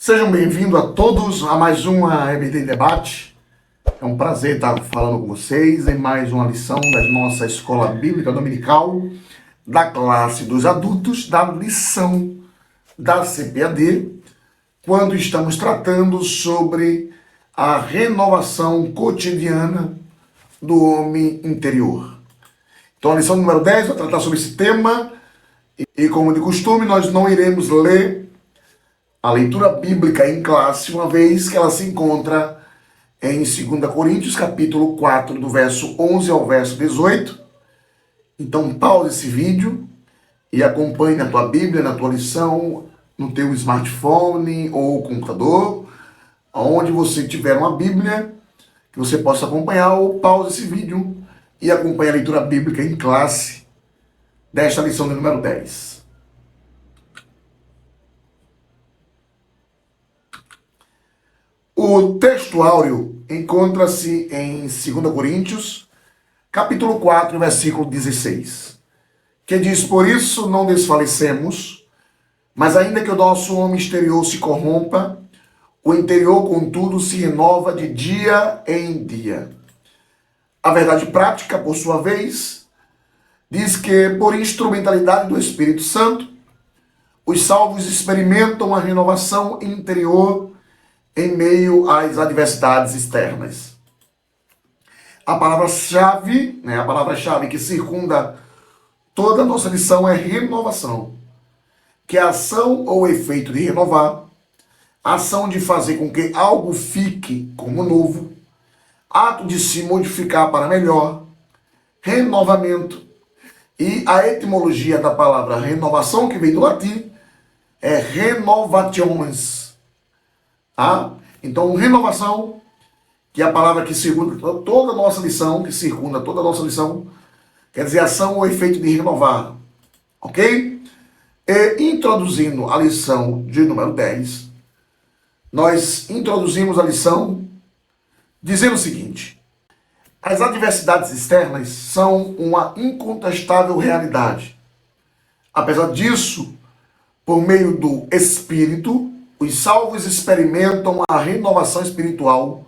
Sejam bem-vindos a todos a mais uma EBD Debate. É um prazer estar falando com vocês em mais uma lição da nossa Escola Bíblica Dominical, da classe dos adultos, da lição da CPAD, quando estamos tratando sobre a renovação cotidiana do homem interior. Então a lição número 10 vai tratar sobre esse tema e como de costume, nós não iremos ler a leitura bíblica em classe, uma vez que ela se encontra em 2 Coríntios, capítulo 4, do verso 11 ao verso 18. Então pause esse vídeo e acompanhe na tua Bíblia, na tua lição, no teu smartphone ou computador, onde você tiver uma Bíblia, que você possa acompanhar, ou pause esse vídeo e acompanhe a leitura bíblica em classe desta lição de número 10. O texto áureo encontra-se em 2 Coríntios, capítulo 4, versículo 16, que diz: por isso não desfalecemos, mas ainda que o nosso homem exterior se corrompa, o interior, contudo, se renova de dia em dia. A verdade prática, por sua vez, diz que, por instrumentalidade do Espírito Santo, os salvos experimentam a renovação interior em meio às adversidades externas. A palavra-chave, a palavra-chave que circunda toda a nossa lição é renovação, que é a ação ou efeito de renovar, a ação de fazer com que algo fique como novo, ato de se modificar para melhor, renovamento. E a etimologia da palavra renovação, que vem do latim, é renovationes. Então, renovação, que é a palavra que circunda toda a nossa lição, quer dizer ação ou efeito de renovar, ok? E introduzindo a lição de número 10, nós introduzimos a lição dizendo o seguinte: as adversidades externas são uma incontestável realidade. Apesar disso, por meio do Espírito, os salvos experimentam a renovação espiritual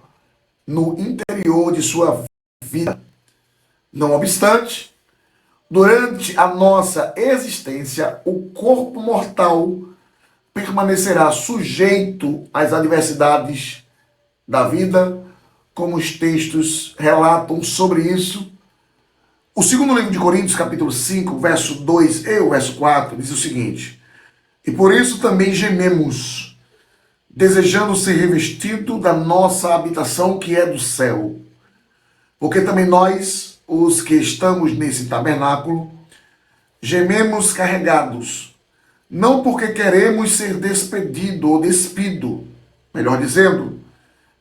no interior de sua vida. Não obstante, durante a nossa existência, o corpo mortal permanecerá sujeito às adversidades da vida, como os textos relatam sobre isso. O segundo livro de Coríntios, capítulo 5, verso 2 e o verso 4, diz o seguinte: e por isso também gememos, desejando ser revestido da nossa habitação que é do céu. Porque também nós, os que estamos nesse tabernáculo, gememos carregados, não porque queremos ser despedido ou despido, melhor dizendo,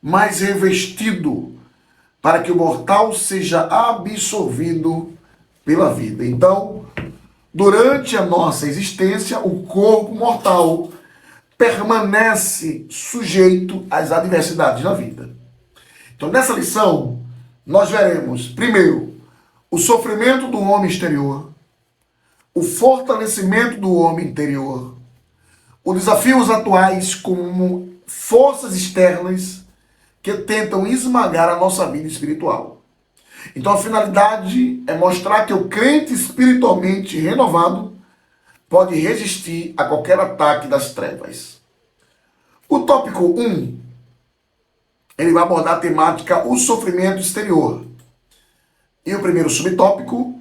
mas revestido, para que o mortal seja absorvido pela vida. Então, durante a nossa existência, o corpo mortal permanece sujeito às adversidades da vida. Então, nessa lição, nós veremos, primeiro, o sofrimento do homem exterior, o fortalecimento do homem interior, os desafios atuais como forças externas que tentam esmagar a nossa vida espiritual. Então, a finalidade é mostrar que o crente espiritualmente renovado pode resistir a qualquer ataque das trevas. O tópico 1, ele vai abordar a temática o sofrimento exterior. E o primeiro subtópico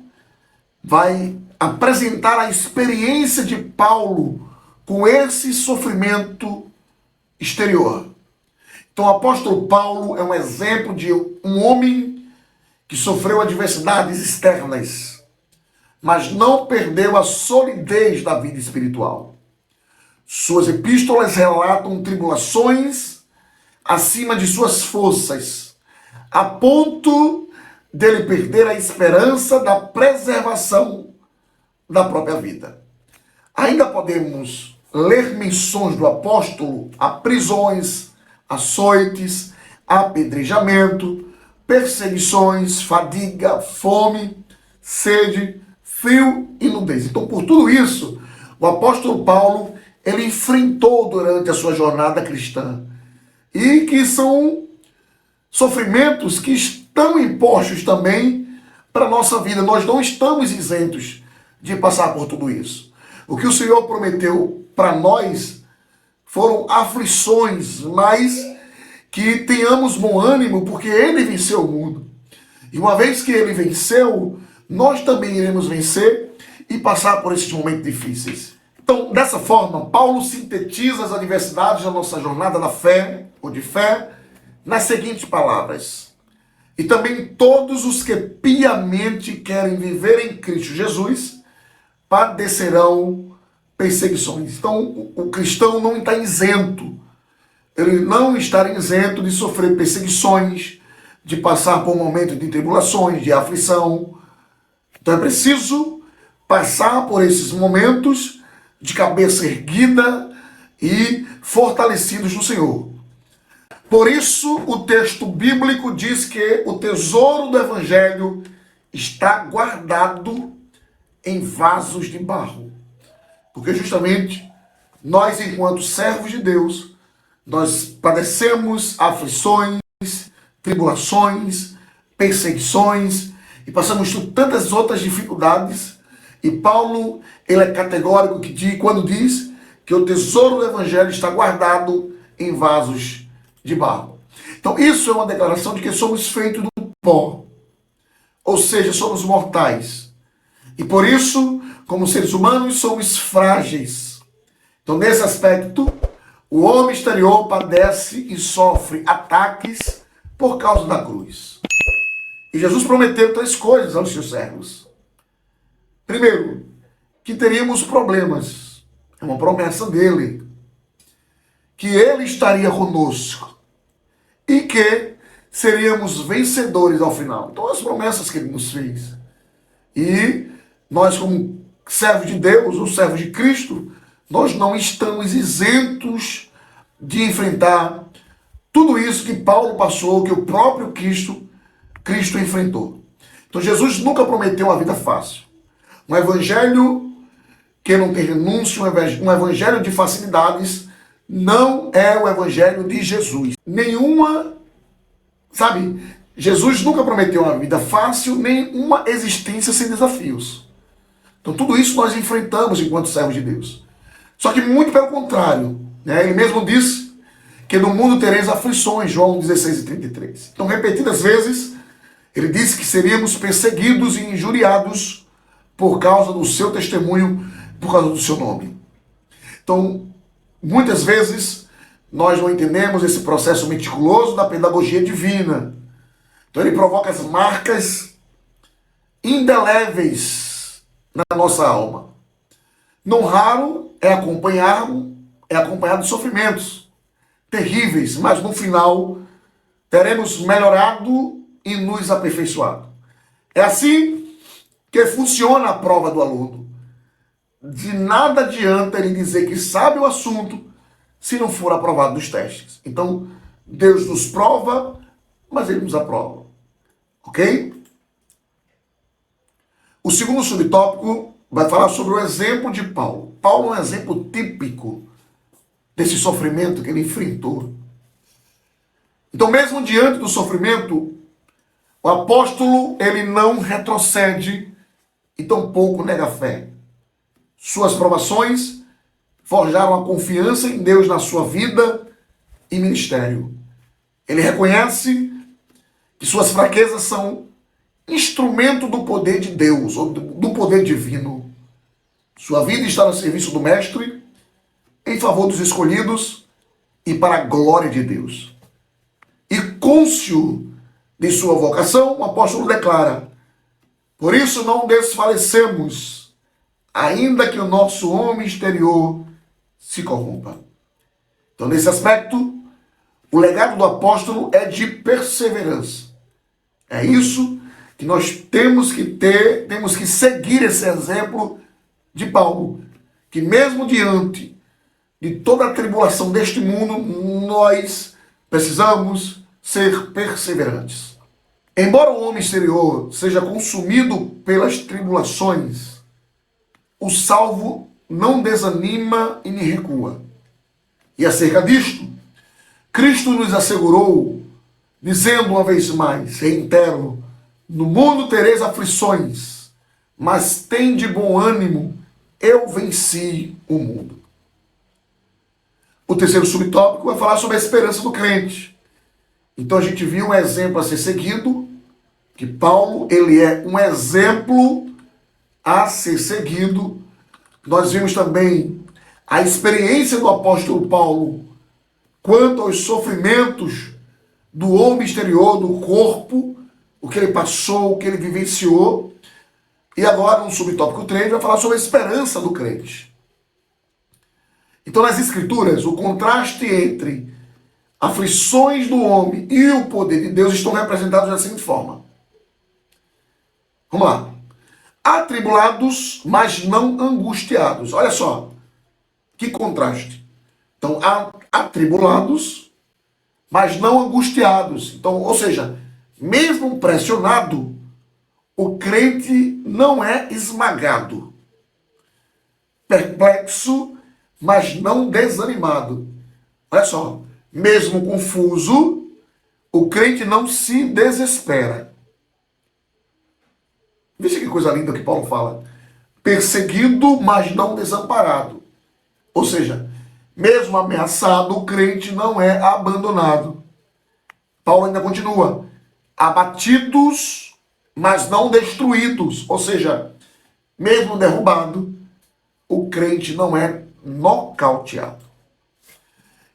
vai apresentar a experiência de Paulo com esse sofrimento exterior. Então o apóstolo Paulo é um exemplo de um homem que sofreu adversidades externas, mas não perdeu a solidez da vida espiritual. Suas epístolas relatam tribulações acima de suas forças, a ponto dele perder a esperança da preservação da própria vida. Ainda podemos ler menções do apóstolo a prisões, açoites, apedrejamento, perseguições, fadiga, fome, sede, frio e nudez. Então, por tudo isso, o apóstolo Paulo, ele enfrentou durante a sua jornada cristã e que são sofrimentos que estão impostos também para a nossa vida. Nós não estamos isentos de passar por tudo isso. O que o Senhor prometeu para nós foram aflições, mas que tenhamos bom ânimo, porque Ele venceu o mundo. E uma vez que Ele venceu, nós também iremos vencer e passar por esses momentos difíceis. Então, dessa forma, Paulo sintetiza as adversidades da nossa jornada da fé, ou de fé, nas seguintes palavras: e também todos os que piamente querem viver em Cristo Jesus padecerão perseguições. Então, o cristão não está isento. Ele não está isento de sofrer perseguições, de passar por momentos de tribulações, de aflição. Então é preciso passar por esses momentos de cabeça erguida e fortalecidos no Senhor. Por isso, o texto bíblico diz que o tesouro do Evangelho está guardado em vasos de barro. Porque justamente nós, enquanto servos de Deus, nós padecemos aflições, tribulações, perseguições e passamos por tantas outras dificuldades. E Paulo, ele é categórico quando diz que o tesouro do Evangelho está guardado em vasos de barro. Então isso é uma declaração de que somos feitos do pó, ou seja, somos mortais. E por isso, como seres humanos, somos frágeis. Então nesse aspecto, o homem exterior padece e sofre ataques por causa da cruz. E Jesus prometeu 3 coisas aos seus servos. Primeiro, que teríamos problemas. É uma promessa dele. Que ele estaria conosco. E que seríamos vencedores ao final. Então, as promessas que ele nos fez. E nós, como servos de Deus, ou servos de Cristo, nós não estamos isentos de enfrentar tudo isso que Paulo passou, que o próprio Cristo enfrentou. Então Jesus nunca prometeu uma vida fácil. Um evangelho que não tem renúncia, um evangelho de facilidades, não é o evangelho de Jesus. Jesus nunca prometeu uma vida fácil, nem uma existência sem desafios. Então tudo isso nós enfrentamos enquanto servos de Deus. Só que muito pelo contrário, né? Ele mesmo disse que no mundo tereis aflições, João 16:33. Então, repetidas vezes, ele disse que seríamos perseguidos e injuriados por causa do seu testemunho, por causa do seu nome. Então, muitas vezes, nós não entendemos esse processo meticuloso da pedagogia divina. Então, ele provoca as marcas indeléveis na nossa alma. Não raro é acompanhado de sofrimentos terríveis, mas no final teremos melhorado e nos aperfeiçoado. É assim que funciona a prova do aluno. De nada adianta ele dizer que sabe o assunto se não for aprovado nos testes. Então, Deus nos prova, mas ele nos aprova. Ok? O segundo subtópico vai falar sobre o exemplo de Paulo. Paulo é um exemplo típico desse sofrimento que ele enfrentou. Então, mesmo diante do sofrimento, o apóstolo, ele não retrocede e tampouco nega a fé. Suas provações forjaram a confiança em Deus na sua vida e ministério. Ele reconhece que suas fraquezas são instrumento do poder de Deus, ou do poder divino. Sua vida está no serviço do Mestre, em favor dos escolhidos e para a glória de Deus. E cônscio de sua vocação, o apóstolo declara: por isso não desfalecemos, ainda que o nosso homem exterior se corrompa. Então, nesse aspecto, o legado do apóstolo é de perseverança. É isso que nós temos que seguir esse exemplo de Paulo, que mesmo diante de toda a tribulação deste mundo, nós precisamos ser perseverantes. Embora o homem exterior seja consumido pelas tribulações, o salvo não desanima e nem recua. E acerca disto, Cristo nos assegurou, dizendo uma vez mais, reitero, no mundo tereis aflições, mas tende bom ânimo, eu venci o mundo. O terceiro subtópico vai falar sobre a esperança do crente. Então a gente viu um exemplo a ser seguido, que Paulo, ele é um exemplo a ser seguido. Nós vimos também a experiência do apóstolo Paulo quanto aos sofrimentos do homem exterior, do corpo, o que ele passou, o que ele vivenciou. E agora, no subtópico 3, vai falar sobre a esperança do crente. Então, nas Escrituras, o contraste entre aflições do homem e o poder de Deus estão representados da seguinte forma. Vamos lá. Atribulados, mas não angustiados. Olha só, que contraste. Então, atribulados, mas não angustiados. Então, ou seja, mesmo pressionado, o crente não é esmagado. Perplexo, mas não desanimado. Olha só, mesmo confuso, o crente não se desespera. Veja que coisa linda que Paulo fala. Perseguido, mas não desamparado. Ou seja, mesmo ameaçado, o crente não é abandonado. Paulo ainda continua. Abatidos, mas não destruídos. Ou seja, mesmo derrubado, o crente não é nocauteado.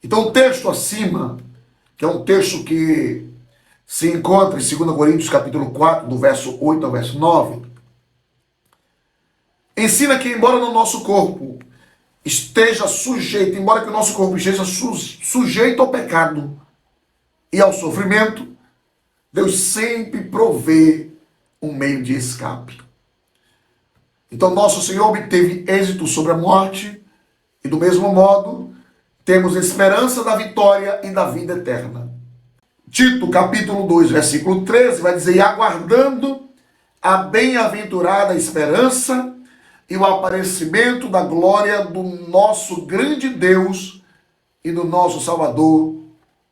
Então o texto acima, que é um texto que se encontra em 2 Coríntios capítulo 4, do verso 8 ao verso 9, ensina que embora no nosso corpo esteja sujeito, embora que o nosso corpo esteja sujeito ao pecado e ao sofrimento, Deus sempre provê um meio de escape. Então nosso Senhor obteve êxito sobre a morte e do mesmo modo temos esperança da vitória e da vida eterna. Tito capítulo 2, versículo 13 vai dizer, aguardando a bem-aventurada esperança e o aparecimento da glória do nosso grande Deus e do nosso Salvador,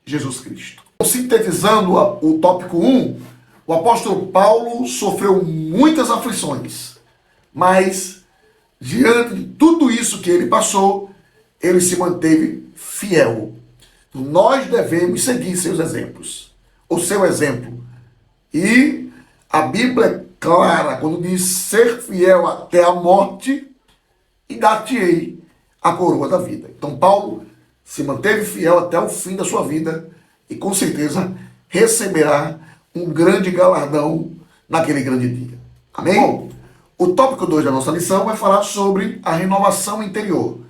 Jesus Cristo. Sintetizando o tópico 1, o apóstolo Paulo sofreu muitas aflições, mas diante de tudo isso que ele passou, ele se manteve fiel. Nós devemos seguir seus exemplos, o seu exemplo. E a Bíblia é clara quando diz ser fiel até a morte e dar-te-ei a coroa da vida. Então Paulo se manteve fiel até o fim da sua vida e com certeza receberá um grande galardão naquele grande dia. Amém? Bom, o tópico 2 da nossa lição vai falar sobre a renovação interior.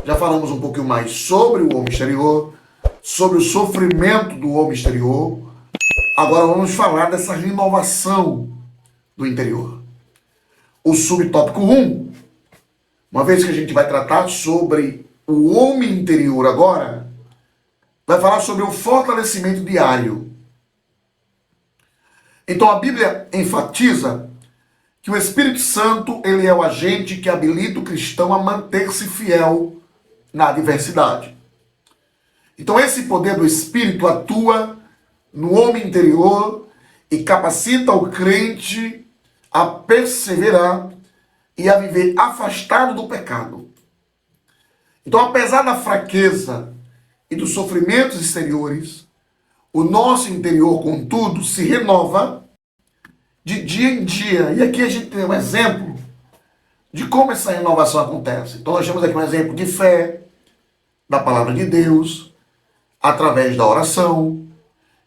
Já falamos um pouquinho mais sobre o homem exterior, sobre o sofrimento do homem exterior. Agora vamos falar dessa renovação do interior. O subtópico 1, uma vez que a gente vai tratar sobre o homem interior agora, vai falar sobre o fortalecimento diário. Então a Bíblia enfatiza que o Espírito Santo, ele é o agente que habilita o cristão a manter-se fiel na adversidade. Então esse poder do Espírito atua no homem interior e capacita o crente a perseverar e a viver afastado do pecado. Então, apesar da fraqueza e dos sofrimentos exteriores, o nosso interior, contudo, se renova de dia em dia. E aqui a gente tem um exemplo de como essa renovação acontece. Então nós temos aqui um exemplo de fé, da palavra de Deus, através da oração.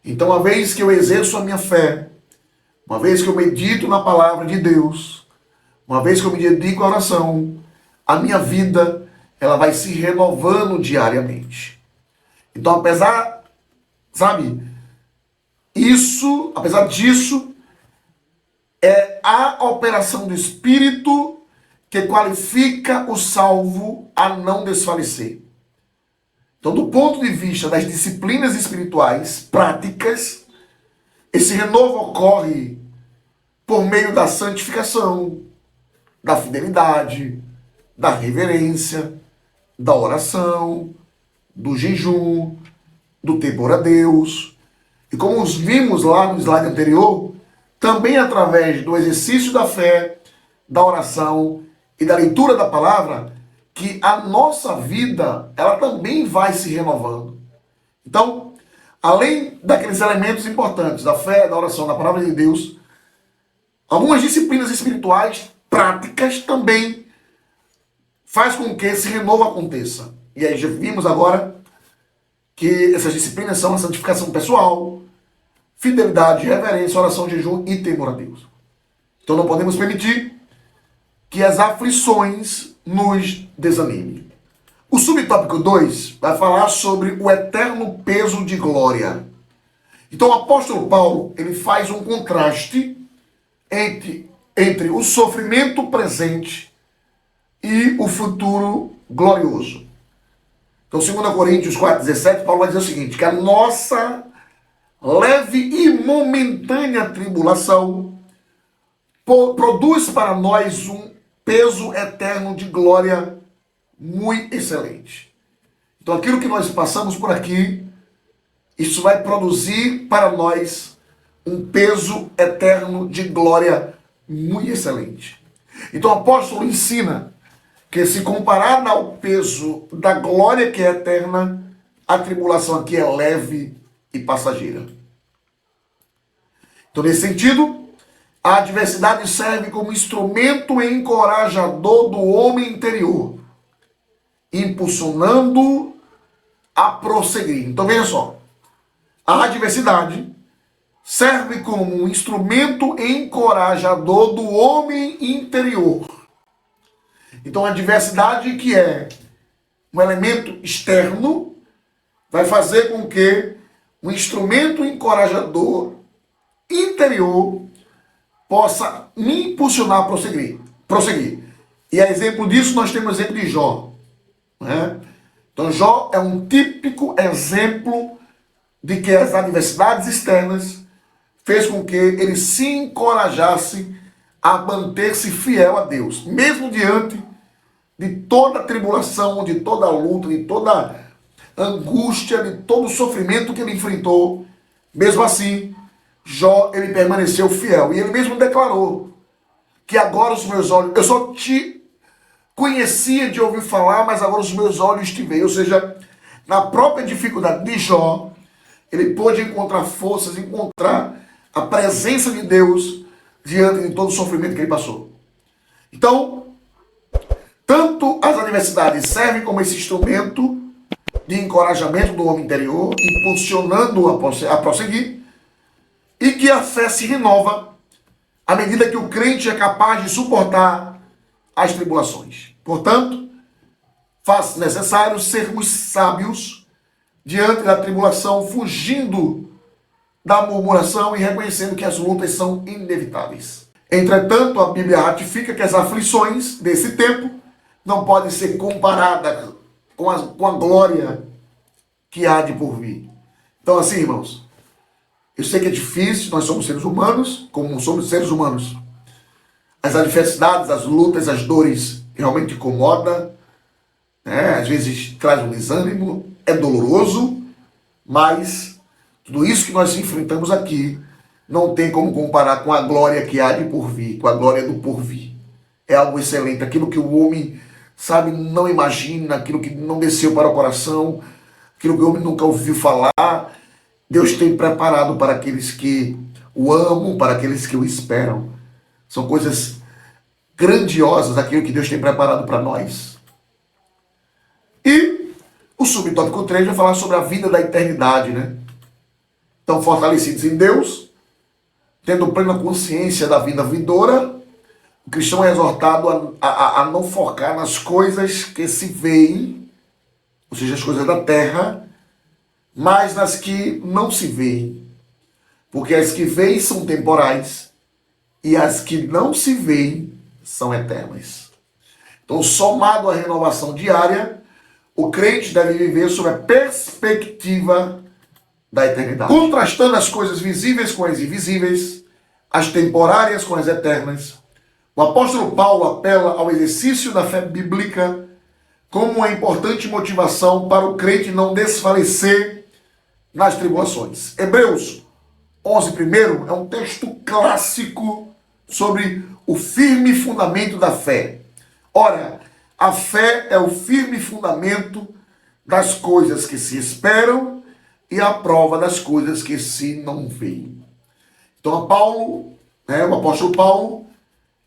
Então, uma vez que eu exerço a minha fé, uma vez que eu medito na palavra de Deus, uma vez que eu me dedico à oração, a minha vida, ela vai se renovando diariamente. Então, apesar disso, é a operação do Espírito que qualifica o salvo a não desfalecer. Então, do ponto de vista das disciplinas espirituais práticas, esse renovo ocorre por meio da santificação, da fidelidade, da reverência, da oração, do jejum, do temor a Deus. E como os vimos lá no slide anterior, também através do exercício da fé, da oração e da leitura da palavra, que a nossa vida, ela também vai se renovando. Então, além daqueles elementos importantes, da fé, da oração, da palavra de Deus, algumas disciplinas espirituais práticas também faz com que esse renovo aconteça. E aí já vimos agora que essas disciplinas são a santificação pessoal, fidelidade, reverência, oração, jejum e temor a Deus. Então não podemos permitir que as aflições nos desanimem. O subtópico 2 vai falar sobre o eterno peso de glória. Então o apóstolo Paulo, ele faz um contraste entre o sofrimento presente e o futuro glorioso. Então 2 Coríntios 4,17, Paulo vai dizer o seguinte, que a nossa leve e momentânea tribulação produz para nós um peso eterno de glória muito excelente. Então aquilo que nós passamos por aqui, isso vai produzir para nós um peso eterno de glória muito excelente. Então o apóstolo ensina que se comparada ao peso da glória que é eterna, a tribulação aqui é leve e passageira. Então nesse sentido, a adversidade serve como instrumento encorajador do homem interior, impulsionando a prosseguir. Então veja só, a adversidade serve como um instrumento encorajador do homem interior. Então a adversidade, que é um elemento externo, vai fazer com que um instrumento encorajador interior possa me impulsionar a prosseguir. E a exemplo disso, nós temos o exemplo de Jó. Né? Então Jó é um típico exemplo de que as adversidades externas fez com que ele se encorajasse a manter-se fiel a Deus, mesmo diante de toda a tribulação, de toda a luta, de toda a angústia, de todo o sofrimento que ele enfrentou. Mesmo assim, Jó, ele permaneceu fiel. E ele mesmo declarou que agora os meus olhos, eu só te conhecia de ouvir falar, mas agora os meus olhos te veem. Ou seja, na própria dificuldade de Jó, ele pôde encontrar forças, encontrar a presença de Deus diante de todo o sofrimento que ele passou. Então, tanto as adversidades servem como esse instrumento de encorajamento do homem interior, impulsionando-o a prosseguir, e que a fé se renova à medida que o crente é capaz de suportar as tribulações. Portanto, faz necessário sermos sábios diante da tribulação, fugindo da murmuração e reconhecendo que as lutas são inevitáveis. Entretanto, a Bíblia ratifica que as aflições desse tempo não podem ser comparadas com a glória que há de por vir. Então, assim, irmãos, eu sei que é difícil, nós somos seres humanos, como somos seres humanos. As adversidades, as lutas, as dores realmente incomodam, né? Às vezes traz um desânimo, é doloroso, mas tudo isso que nós enfrentamos aqui não tem como comparar com a glória que há de por vir, com a glória do porvir. É algo excelente, aquilo que o homem, sabe, não imagina, aquilo que não desceu para o coração, aquilo que o homem nunca ouviu falar, Deus tem preparado para aqueles que o amam, para aqueles que o esperam. São coisas grandiosas, aquilo que Deus tem preparado para nós. E o subtópico 3 vai falar sobre a vida da eternidade, né? Então, fortalecidos em Deus, tendo plena consciência da vida vindoura, o cristão é exortado a não focar nas coisas que se veem, ou seja, as coisas da terra, mas nas que não se veem. Porque as que veem são temporais e as que não se veem são eternas. Então, somado à renovação diária, o crente deve viver sob a perspectiva da eternidade, contrastando as coisas visíveis com as invisíveis, as temporárias com as eternas. O apóstolo Paulo apela ao exercício da fé bíblica como uma importante motivação para o crente não desfalecer nas tribulações. Hebreus 11:1 é um texto clássico sobre o firme fundamento da fé. Ora, a fé é o firme fundamento das coisas que se esperam e a prova das coisas que se não veem. Então, o apóstolo Paulo,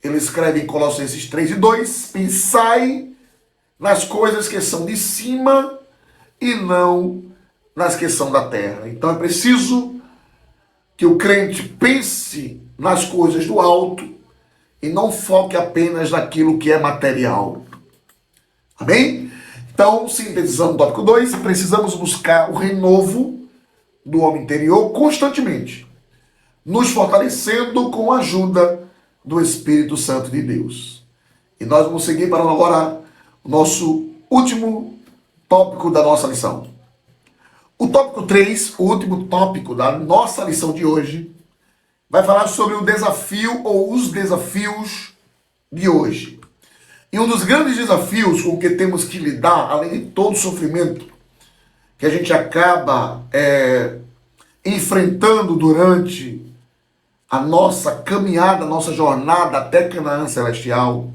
ele escreve em Colossenses 3:2, pensai nas coisas que são de cima e não nas que são da terra. Então é preciso que o crente pense nas coisas do alto e não foque apenas naquilo que é material. Amém? Então, sintetizando o tópico 2, precisamos buscar o renovo do homem interior constantemente, nos fortalecendo com a ajuda do Espírito Santo de Deus. E nós vamos seguir para agora o nosso último tópico da nossa lição. O tópico 3, o último tópico da nossa lição de hoje, vai falar sobre o desafio ou os desafios de hoje. E um dos grandes desafios com que temos que lidar, além de todo o sofrimento que a gente acaba enfrentando durante a nossa caminhada, a nossa jornada até Canaã Celestial,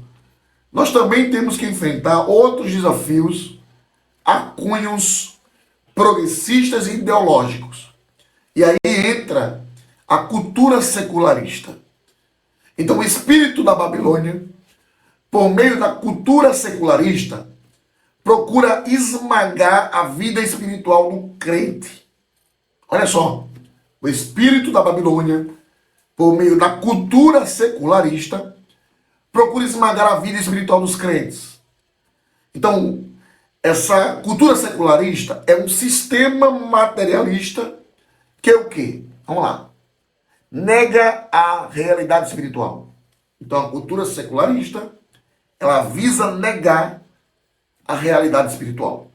nós também temos que enfrentar outros desafios a cunhos progressistas e ideológicos. E aí entra a cultura secularista. Então o espírito da Babilônia, por meio da cultura secularista, procura esmagar a vida espiritual do crente. Olha só, o espírito da Babilônia, por meio da cultura secularista, procura esmagar a vida espiritual dos crentes. Então, essa cultura secularista é um sistema materialista que é o quê? Vamos lá. Nega a realidade espiritual. Então, a cultura secularista, ela visa negar a realidade espiritual.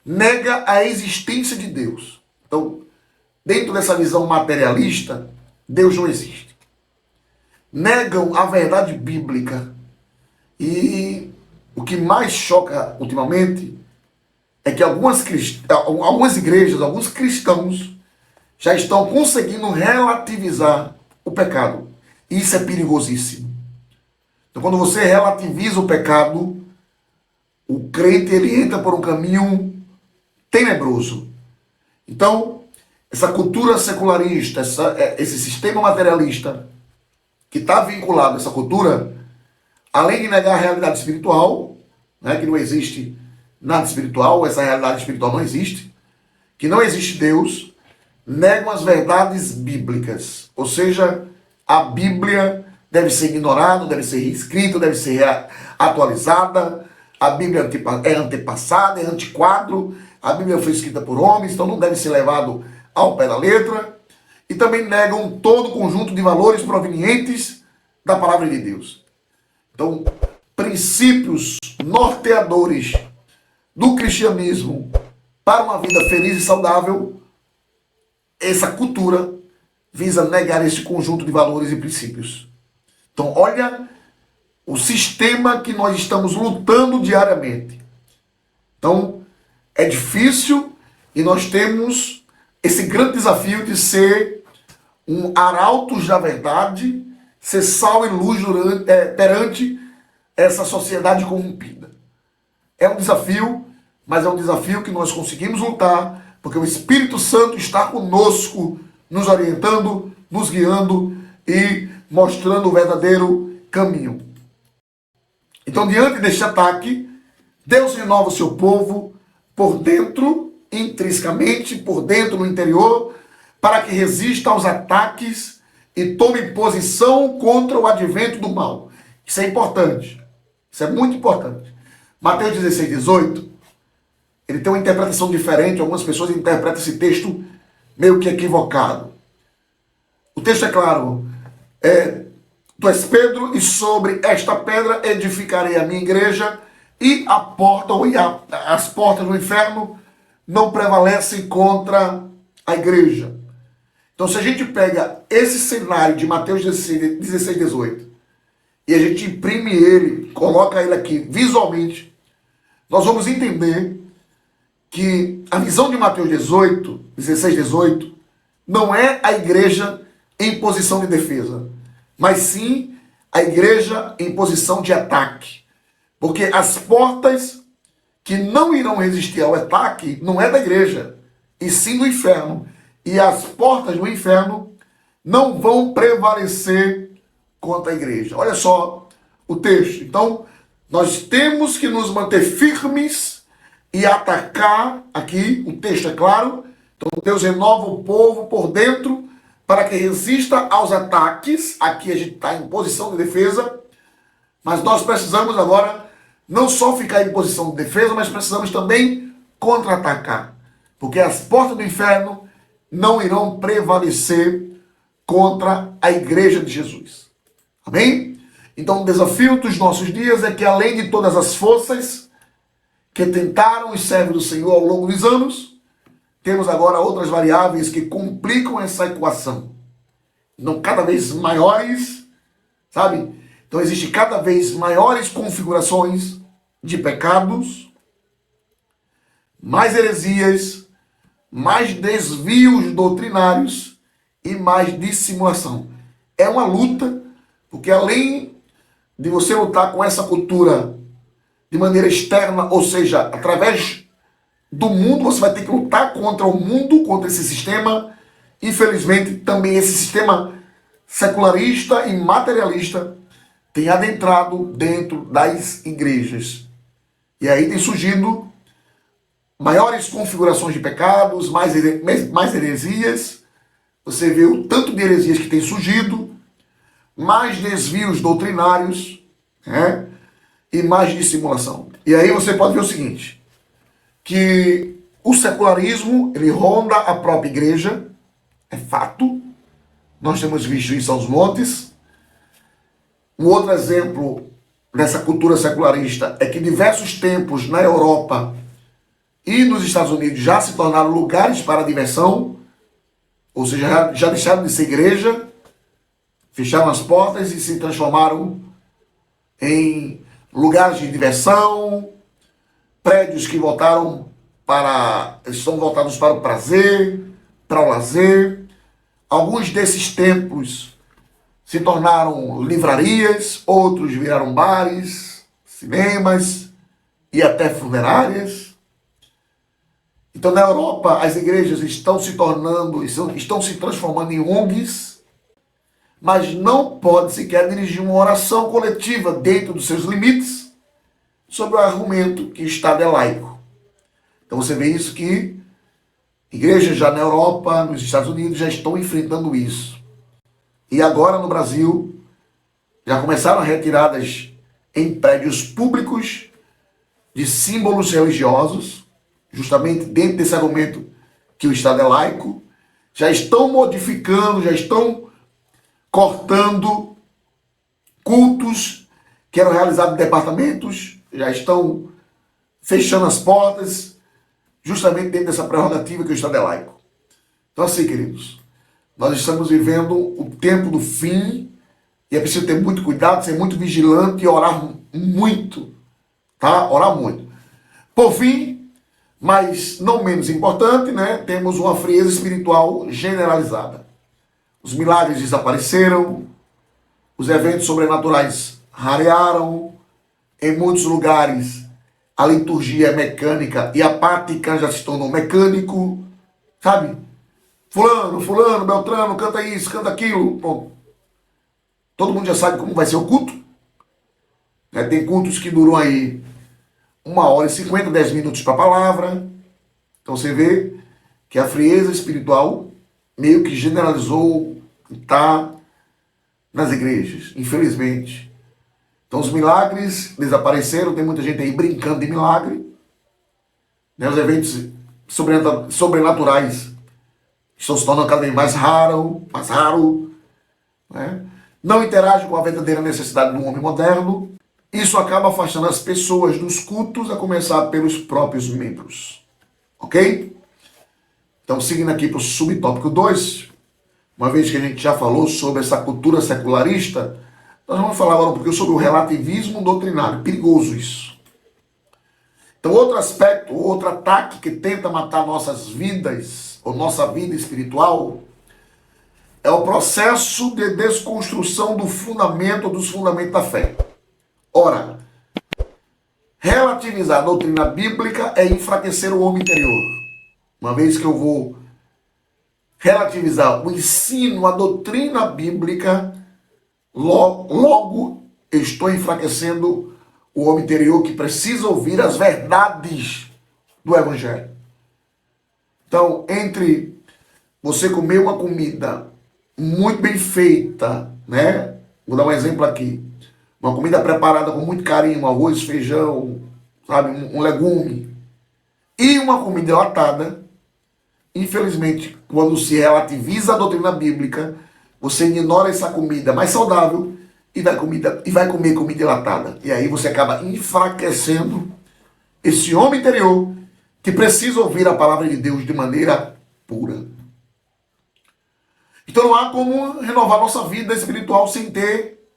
Nega a existência de Deus. Então, dentro dessa visão materialista, Deus não existe. Negam a verdade bíblica. E o que mais choca ultimamente é que algumas igrejas, alguns cristãos já estão conseguindo relativizar o pecado. E isso é perigosíssimo. Então, quando você relativiza o pecado, o crente ele entra por um caminho tenebroso. Então, essa cultura secularista, esse sistema materialista que está vinculado a essa cultura, além de negar a realidade espiritual, né, que não existe nada espiritual, essa realidade espiritual não existe, que não existe Deus, negam as verdades bíblicas. Ou seja, a Bíblia deve ser ignorada, deve ser reescrita, deve ser atualizada, a Bíblia é antepassada, é antiquadro, a Bíblia foi escrita por homens, então não deve ser levado ao pé da letra, e também negam todo o conjunto de valores provenientes da palavra de Deus. Então, princípios norteadores do cristianismo para uma vida feliz e saudável, essa cultura visa negar esse conjunto de valores e princípios. Então, olha o sistema que nós estamos lutando diariamente. Então, é difícil e nós temos esse grande desafio de ser um arautos da verdade, ser sal e luz perante essa sociedade corrompida. É um desafio, mas é um desafio que nós conseguimos lutar, porque o Espírito Santo está conosco, nos orientando, nos guiando e mostrando o verdadeiro caminho. Então, diante deste ataque, Deus renova o seu povo por dentro, intrinsecamente, por dentro, no interior, para que resista aos ataques e tome posição contra o advento do mal. Isso é importante. Isso é muito importante. Mateus 16:18, ele tem uma interpretação diferente. Algumas pessoas interpretam esse texto meio que equivocado. O texto é claro. Tu és Pedro, e sobre esta pedra edificarei a minha igreja, e a porta, as portas do inferno não prevalecem contra a igreja. Então, se a gente pega esse cenário de Mateus 16:18 e a gente imprime ele, coloca ele aqui visualmente, nós vamos entender que a visão de Mateus 18, 16, 18, não é a igreja em posição de defesa, mas sim a igreja em posição de ataque. Porque as portas que não irão resistir ao ataque não é da igreja, e sim do inferno. E as portas do inferno não vão prevalecer contra a igreja. Olha só o texto. Então, nós temos que nos manter firmes e atacar, aqui o texto é claro, então Deus renova o povo por dentro para que resista aos ataques. Aqui a gente está em posição de defesa, mas nós precisamos agora não só ficar em posição de defesa, mas precisamos também contra-atacar, porque as portas do inferno não irão prevalecer contra a igreja de Jesus. Amém? Então o desafio dos nossos dias é que, além de todas as forças que tentaram os servos do Senhor ao longo dos anos, temos agora outras variáveis que complicam essa equação. Não cada vez maiores, sabe? Então existe cada vez maiores configurações de pecados, mais heresias, mais desvios doutrinários e mais dissimulação. É uma luta, porque além de você lutar com essa cultura de maneira externa, ou seja, através do mundo, você vai ter que lutar contra o mundo, contra esse sistema. Infelizmente, também esse sistema secularista e materialista tem adentrado dentro das igrejas. E aí tem surgido maiores configurações de pecados, mais heresias. Você vê o tanto de heresias que tem surgido, mais desvios doutrinários, né? E mais dissimulação. E aí você pode ver o seguinte, que o secularismo, ele ronda a própria igreja, é fato. Nós temos visto isso aos montes. Um outro exemplo dessa cultura secularista é que diversos templos na Europa e nos Estados Unidos já se tornaram lugares para diversão, ou seja, já deixaram de ser igreja, fecharam as portas e se transformaram em lugares de diversão, prédios que estão voltados para o prazer, para o lazer. Alguns desses templos se tornaram livrarias, outros viraram bares, cinemas e até funerárias. Então, na Europa, as igrejas estão se transformando em ONGs, mas não pode sequer dirigir uma oração coletiva dentro dos seus limites, sob o argumento que o Estado é laico. Então você vê isso, que igrejas já na Europa, nos Estados Unidos, já estão enfrentando isso. E agora no Brasil, já começaram retiradas em prédios públicos de símbolos religiosos, justamente dentro desse argumento que o Estado é laico. Já estão modificando, já estão cortando cultos que eram realizados em departamentos, já estão fechando as portas, justamente dentro dessa prerrogativa que o Estado é laico. Então assim, queridos, nós estamos vivendo o tempo do fim e é preciso ter muito cuidado, ser muito vigilante e orar muito, tá? Orar muito. Por fim, mas não menos importante, né? Temos uma frieza espiritual generalizada. Os milagres desapareceram, os eventos sobrenaturais rarearam, em muitos lugares a liturgia é mecânica e apática já se tornou mecânico, sabe? Fulano, Beltrano, canta isso, canta aquilo. Bom, todo mundo já sabe como vai ser o culto. Né? Tem cultos que duram aí 1h50, 10 minutos para a palavra. Então você vê que a frieza espiritual meio que generalizou, está nas igrejas, infelizmente. Então os milagres desapareceram, tem muita gente aí brincando de milagre. Né? Os eventos sobrenaturais estão se tornando cada vez mais raro. Né? Não interage com a verdadeira necessidade do homem moderno. Isso acaba afastando as pessoas dos cultos, a começar pelos próprios membros. Ok? Então, seguindo aqui para o subtópico 2, uma vez que a gente já falou sobre essa cultura secularista, Nós vamos falar agora um pouquinho sobre o relativismo doutrinário. Perigoso isso. Então, outro aspecto, outro ataque que tenta matar nossas vidas, ou nossa vida espiritual, é o processo de desconstrução do fundamento, dos fundamentos da fé. Ora, relativizar a doutrina bíblica é enfraquecer o homem interior. Uma vez que eu vou relativizar o ensino, a doutrina bíblica, logo estou enfraquecendo o homem interior que precisa ouvir as verdades do Evangelho. Então, entre você comer uma comida muito bem feita, né? Vou dar um exemplo aqui. Uma comida preparada com muito carinho, arroz, feijão, sabe, um legume. E uma comida enlatada, infelizmente, quando se relativiza a doutrina bíblica, você ignora essa comida mais saudável e vai comer comida enlatada. E aí você acaba enfraquecendo esse homem interior que precisa ouvir a palavra de Deus de maneira pura. Então não há como renovar nossa vida espiritual sem ter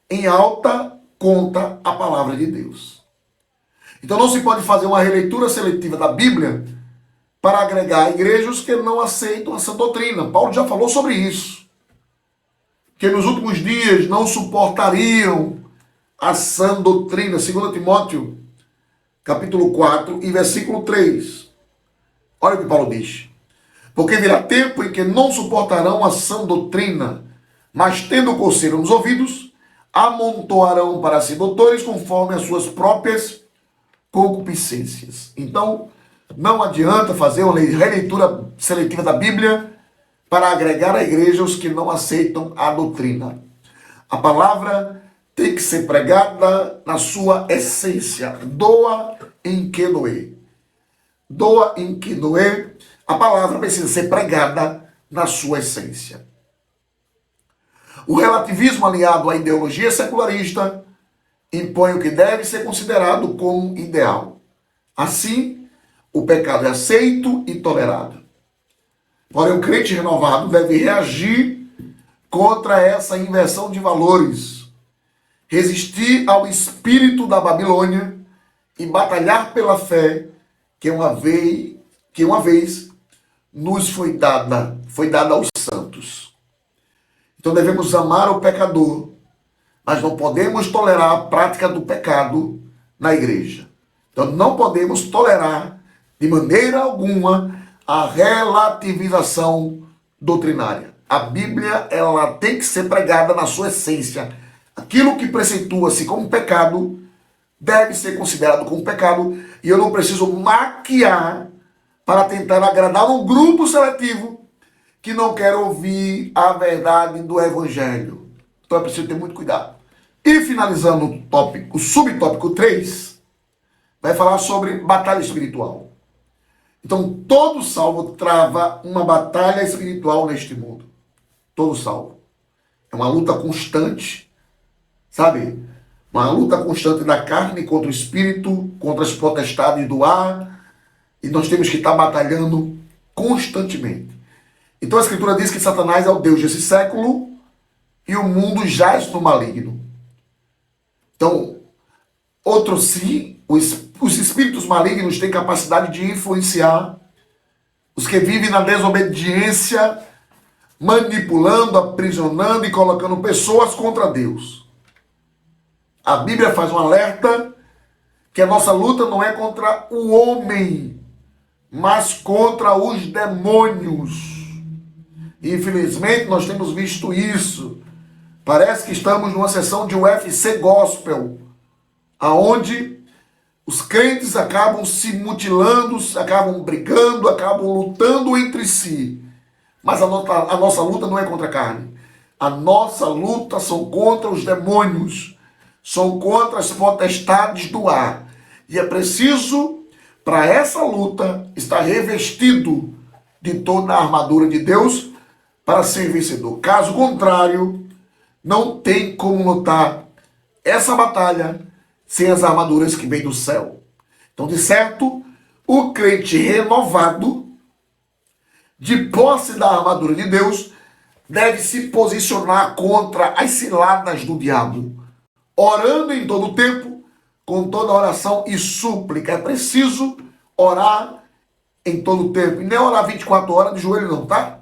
em alta conta a palavra de Deus. Então não se pode fazer uma releitura seletiva da Bíblia para agregar igrejas que não aceitam essa doutrina. Paulo já falou sobre isso. Que nos últimos dias não suportariam a sã doutrina. 2 Timóteo, capítulo 4 e versículo 3. Olha o que Paulo diz. Porque virá tempo em que não suportarão a sã doutrina, mas tendo coceira nos ouvidos, amontoarão para si doutores conforme as suas próprias concupiscências. Então, não adianta fazer uma releitura seletiva da Bíblia para agregar à igreja os que não aceitam a doutrina. A palavra tem que ser pregada na sua essência. Doa em que doer. Doa em que doer. A palavra precisa ser pregada na sua essência. O relativismo aliado à ideologia secularista impõe o que deve ser considerado como ideal. Assim, o pecado é aceito e tolerado. Porém, o crente renovado deve reagir contra essa inversão de valores, resistir ao espírito da Babilônia e batalhar pela fé que uma vez nos foi dada aos santos. Então devemos amar o pecador, mas não podemos tolerar a prática do pecado na igreja. Então não podemos tolerar de maneira alguma a relativização doutrinária. A Bíblia, ela tem que ser pregada na sua essência. Aquilo que preceitua-se como pecado deve ser considerado como pecado, e eu não preciso maquiar para tentar agradar um grupo seletivo que não quer ouvir a verdade do Evangelho. Então é preciso ter muito cuidado. E finalizando o subtópico 3, vai falar sobre batalha espiritual. Então todo salvo trava uma batalha espiritual neste mundo. Todo salvo. É uma luta constante, sabe? Uma luta constante da carne contra o espírito, contra as potestades do ar. E nós temos que estar batalhando constantemente. Então a Escritura diz que Satanás é o Deus desse século e o mundo jaz no maligno. Então, os espíritos malignos têm capacidade de influenciar os que vivem na desobediência, manipulando, aprisionando e colocando pessoas contra Deus. A Bíblia faz um alerta que a nossa luta não é contra o homem, mas contra os demônios. Infelizmente, nós temos visto isso. Parece que estamos numa sessão de UFC Gospel, aonde os crentes acabam se mutilando, acabam brigando, acabam lutando entre si. Mas a nossa luta não é contra a carne. A nossa luta são contra os demônios, são contra as potestades do ar. E é preciso, para essa luta, estar revestido de toda a armadura de Deus para ser vencedor. Caso contrário, não tem como lutar essa batalha sem as armaduras que vêm do céu. Então, de certo, o crente renovado, de posse da armadura de Deus, deve se posicionar contra as ciladas do diabo, orando em todo o tempo, com toda oração e súplica. É preciso orar em todo o tempo. E não é orar 24 horas de joelho não, tá?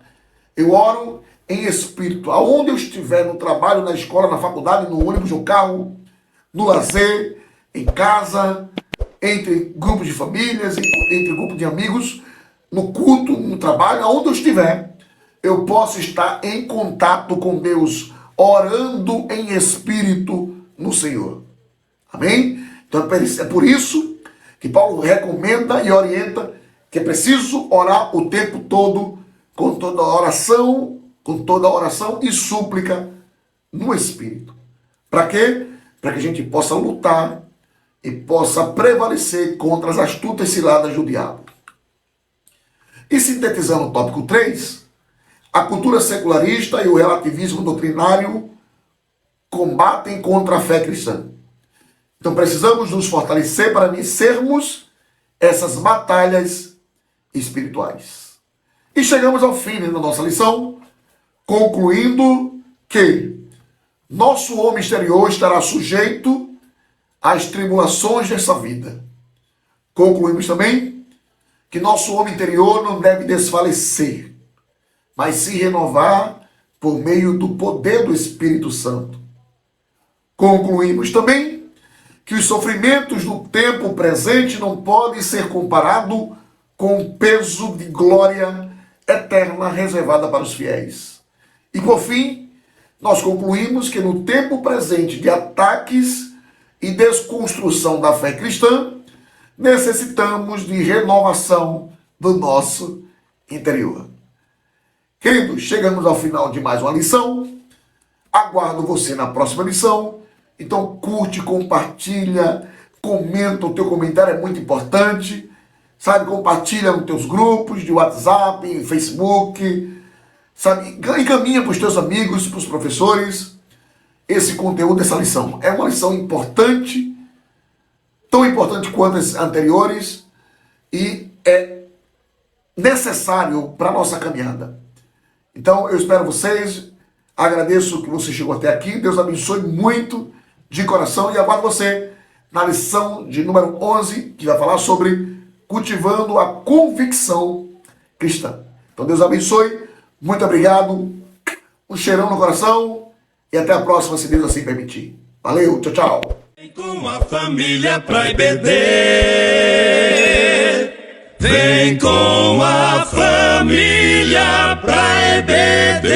Eu oro em espírito. Aonde eu estiver, no trabalho, na escola, na faculdade, no ônibus, no carro, no lazer, em casa, entre grupos de famílias, entre grupos de amigos, no culto, no trabalho, aonde eu estiver, eu posso estar em contato com Deus, orando em espírito no Senhor. Amém? Então é por isso que Paulo recomenda e orienta que é preciso orar o tempo todo, com toda oração e súplica no Espírito. Para quê? Para que a gente possa lutar e possa prevalecer contra as astutas ciladas do diabo. E sintetizando o tópico 3, a cultura secularista e o relativismo doutrinário combatem contra a fé cristã. Então precisamos nos fortalecer para vencermos essas batalhas espirituais. E chegamos ao fim da nossa lição, concluindo que nosso homem exterior estará sujeito às tribulações dessa vida. Concluímos também que nosso homem interior não deve desfalecer, mas se renovar por meio do poder do Espírito Santo. Concluímos também que os sofrimentos do tempo presente não podem ser comparados com o peso de glória eterna reservada para os fiéis. E por fim, nós concluímos que no tempo presente de ataques e desconstrução da fé cristã, necessitamos de renovação do nosso interior. Queridos, chegamos ao final de mais uma lição. Aguardo você na próxima lição. Então curte, compartilha, comenta, o teu comentário é muito importante. Sabe, compartilha nos teus grupos de WhatsApp, Facebook, sabe, encaminha para os teus amigos, para os professores, esse conteúdo, essa lição. É uma lição importante, tão importante quanto as anteriores, e é necessário para a nossa caminhada. Então, eu espero vocês, agradeço que você chegou até aqui, Deus abençoe muito de coração e aguardo você na lição de número 11, que vai falar sobre cultivando a convicção cristã. Então, Deus abençoe, muito obrigado, um cheirão no coração e até a próxima, se Deus assim permitir. Valeu, tchau, tchau. Vem com a família pra IBD. Vem com a família pra IBD.